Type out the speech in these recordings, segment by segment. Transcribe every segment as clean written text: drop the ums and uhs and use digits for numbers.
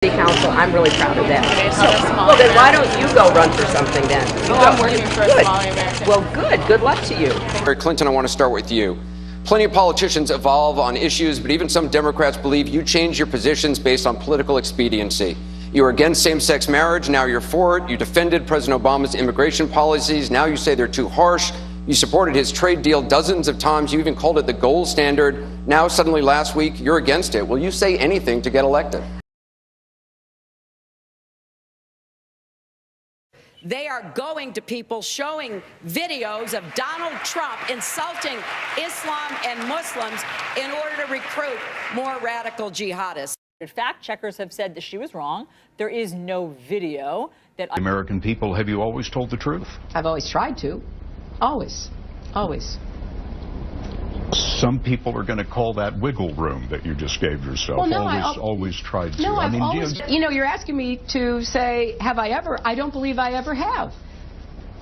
City Council. I'm really proud of that. Okay, So, well, then why don't you go run for something then? I'm working for a Somali American. Well, good. Good luck to you. Hillary Clinton, I want to start with you. Plenty of politicians evolve on issues, but even some Democrats believe you change your positions based on political expediency. You were against same-sex marriage, now you're for it. You defended President Obama's immigration policies, now you say they're too harsh. You supported his trade deal dozens of times. You even called it the gold standard. Now, suddenly last week, you're against it. Will you say anything to get elected? They are going to people showing videos of Donald Trump insulting Islam and Muslims in order to recruit more radical jihadists. Fact checkers have said that she was wrong. There is no video that American people, have you always told the truth? I've always tried to. Always. Always. Some people are going to call that wiggle room that you just gave yourself. Well, no, always tried to. No, I've always, you're asking me to say, have I ever? I don't believe I ever have.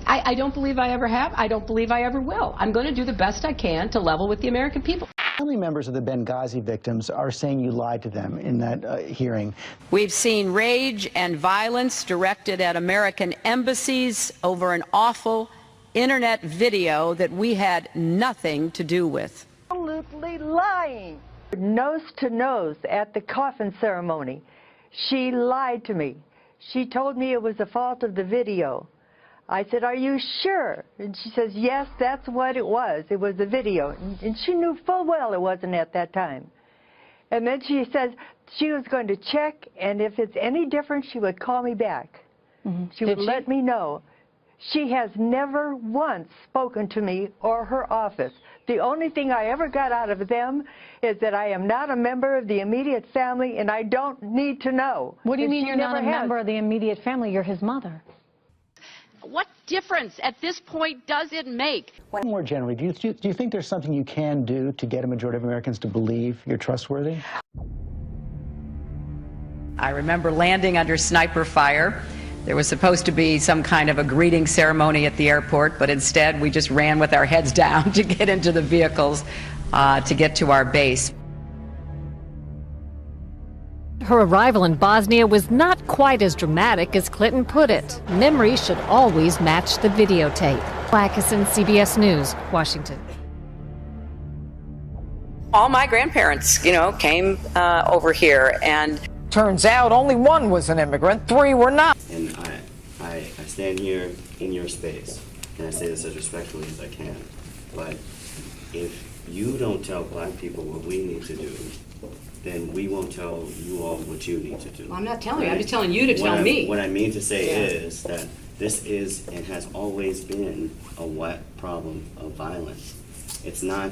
I don't believe I ever have. I don't believe I ever will. I'm going to do the best I can to level with the American people. Family members of the Benghazi victims are saying you lied to them in that hearing. We've seen rage and violence directed at American embassies over an awful internet video that we had nothing to do with. Absolutely lying. Nose to nose at the coffin ceremony. She lied to me. She told me it was the fault of the video. I said, are you sure? And she says, yes, that's what it was. It was the video. And she knew full well it wasn't at that time. And then she says she was going to check, and if it's any different, she would call me back. She would let me know. She has never once spoken to me or her office. The only thing I ever got out of them is that I am not a member of the immediate family, and I don't need to know. What do you mean you're not a has. member of the immediate family? You're his mother. What difference at this point does it make? More generally, do you think there's something you can do to get a majority of Americans to believe you're trustworthy? I remember landing under sniper fire. There was supposed to be some kind of a greeting ceremony at the airport, but instead we just ran with our heads down to get into the vehicles to get to our base. Her arrival in Bosnia was not quite as dramatic as Clinton put it. Memory should always match the videotape. Blackeson, CBS News, Washington. All my grandparents, came over here, and turns out only one was an immigrant, 3 were not. And I stand here in your space, and I say this as respectfully as I can, but if you don't tell black people what we need to do, then we won't tell you all what you need to do. Well, I'm not telling you, I'm just telling you to tell me. What I mean to say is that this is and has always been a wet problem of violence. It's not,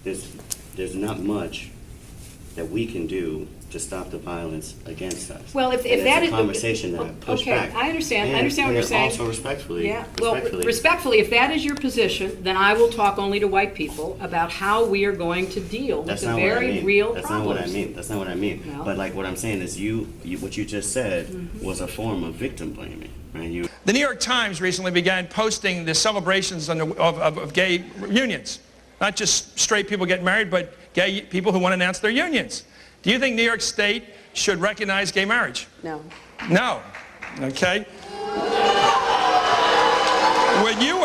there's not much that we can do to stop the violence against us. Well, if that is a conversation that I push back. Okay, I understand what you're saying. Also respectfully. Yeah. Well, respectfully, if that is your position, then I will talk only to white people about how we are going to deal with the very real problems. That's not what I mean. That's not what I mean. No. But like what I'm saying is, what you just said was a form of victim blaming, right? The New York Times recently began posting the celebrations of gay unions, not just straight people getting married, but gay people who want to announce their unions. Do you think New York State should recognize gay marriage? No. No. Okay. Will you,